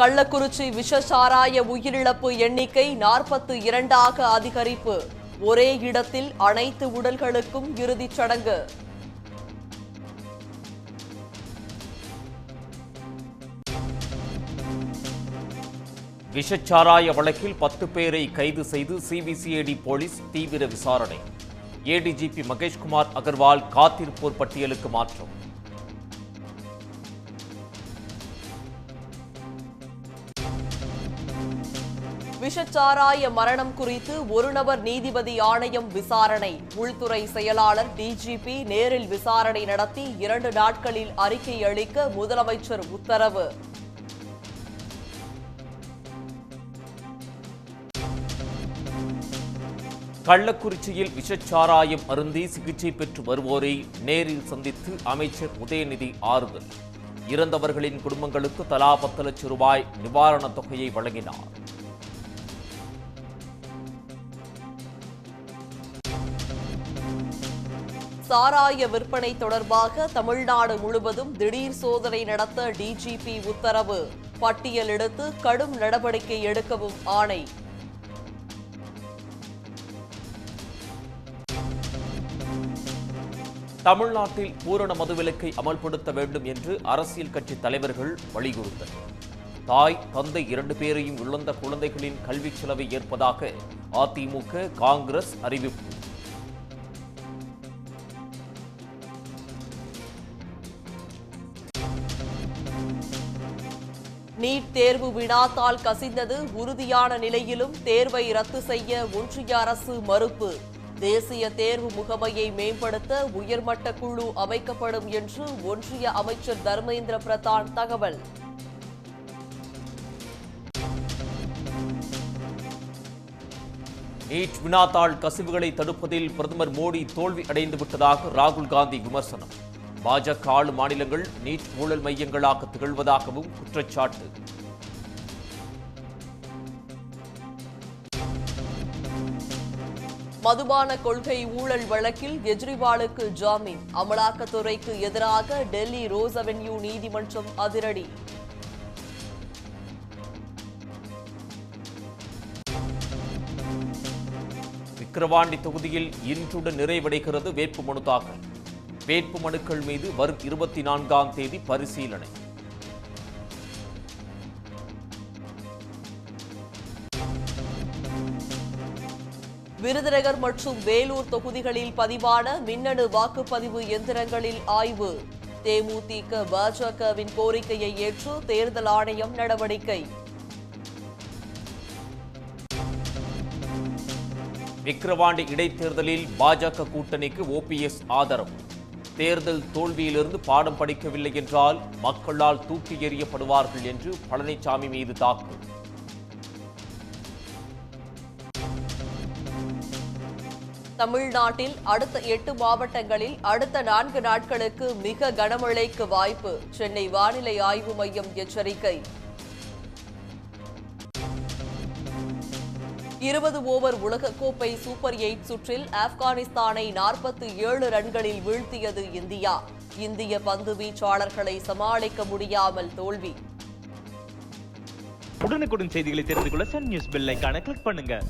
கள்ளக்குறிச்சி விஷசாராய உயிரிழப்பு எண்ணிக்கை 42ஆக அதிகரிப்பு. ஒரே இடத்தில் அனைத்து உடல்களுக்கும் இறுதிச் சடங்கு. விஷச்சாராய வழக்கில் 10 பேரை கைது செய்து சிபிசிஐடி போலீஸ் தீவிர விசாரணை. ஏடிஜிபி மகேஷ்குமார் அகர்வால் காத்திருப்போர் பட்டியலுக்கு மாற்றம். விஷச்சாராய மரணம் குறித்து ஒரு நபர் நீதிபதி ஆணையம் விசாரணை. உள்துறை செயலாளர் டிஜிபி நேரில் விசாரணை நடத்தி 2 நாட்களில் அறிக்கை அளிக்க முதலமைச்சர் உத்தரவு. கள்ளக்குறிச்சியில் விஷச்சாராயம் அருந்தி சிகிச்சை பெற்று வருவோரை நேரில் சந்தித்து அமைச்சர் உதயநிதி ஆறுதல். இறந்தவர்களின் குடும்பங்களுக்கு தலா 10 லட்சம் ரூபாய் நிவாரணத் தொகையை வழங்கினார். சாராய விற்பனை தொடர்பாக தமிழ்நாடு முழுவதும் திடீர் சோதனை நடத்த டிஜிபி உத்தரவு. பட்டியல் எடுத்து கடும் நடவடிக்கை எடுக்கவும் ஆணை. தமிழ்நாட்டில் பூரண மதுவிலக்கை அமல்படுத்த வேண்டும் என்று அரசியல் கட்சி தலைவர்கள் வலியுறுத்தல். தாய் தந்தை 2 பேரையும் இழந்த குழந்தைகளின் கல்விச் செலவை ஏற்பதாக அதிமுக காங்கிரஸ் அறிவிப்பு. நீட் தேர்வு வினாத்தாள் கசிந்தது உறுதியான நிலையிலும் தேர்வை ரத்து செய்ய ஒன்றிய அரசு மறுப்பு. தேசிய தேர்வு முகமையை மேம்படுத்த உயர்மட்ட குழு அமைக்கப்படும் என்று ஒன்றிய அமைச்சர் தர்மேந்திர பிரதான் தகவல். நீட் வினாத்தாள் கசிவுகளை தடுப்பதில் பிரதமர் மோடி தோல்வி அடைந்து விட்டதாக ராகுல் காந்தி விமர்சனம். பாஜக ஆளும் மாநிலங்கள் நீட் ஊழல் மையங்களாக திகழ்வதாகவும் குற்றச்சாட்டு. மதுபான கொள்கை ஊழல் வழக்கில் கெஜ்ரிவாலுக்கு ஜாமீன். அமலாக்கத்துறைக்கு எதிராக டெல்லி ரோஸ் அவென்யூ நீதிமன்றம் அதிரடி. விக்கிரவாண்டி தொகுதியில் இன்றுடன் நிறைவடைகிறது வேட்புமனு தாக்கல். வேட்புமனுக்கள் மீது வரும் 24ஆம் தேதி பரிசீலனை. விருதுநகர் மற்றும் வேலூர் தொகுதிகளில் பதிவான மின்னணு வாக்குப்பதிவு எந்திரங்களில் ஆய்வு. தேமுதிக பாஜகவின் கோரிக்கையை ஏற்று தேர்தல் ஆணையம் நடவடிக்கை. விக்கிரவாண்டி இடைத்தேர்தலில் பாஜக கூட்டணிக்கு ஓபிஎஸ் ஆதரவு. தேர்தல் தோல்வியிலிருந்து பாடம் படிக்கவில்லை என்றால் மக்களால் தூக்கி எறியப்படுவார்கள் என்று பழனிசாமி மீது தாக்கு. தமிழ்நாட்டில் அடுத்த 8 மாவட்டங்களில் அடுத்த 4 நாட்களுக்கு மிக கனமழைக்கு வாய்ப்பு. சென்னை வானிலை ஆய்வு மையம் எச்சரிக்கை. 20 ஓவர் உலகக்கோப்பை சூப்பர் 8 சுற்றில் ஆப்கானிஸ்தானை 47 ரன்களில் வீழ்த்தியது இந்தியா. இந்திய பந்து வீச்சாளர்களை சமாளிக்க முடியாமல் தோல்வி. உடனுக்குடன் செய்திகளை தெரிந்து கொள்ள சன் நியூஸ் பெல் ஐகானை கிளிக் பண்ணுங்க.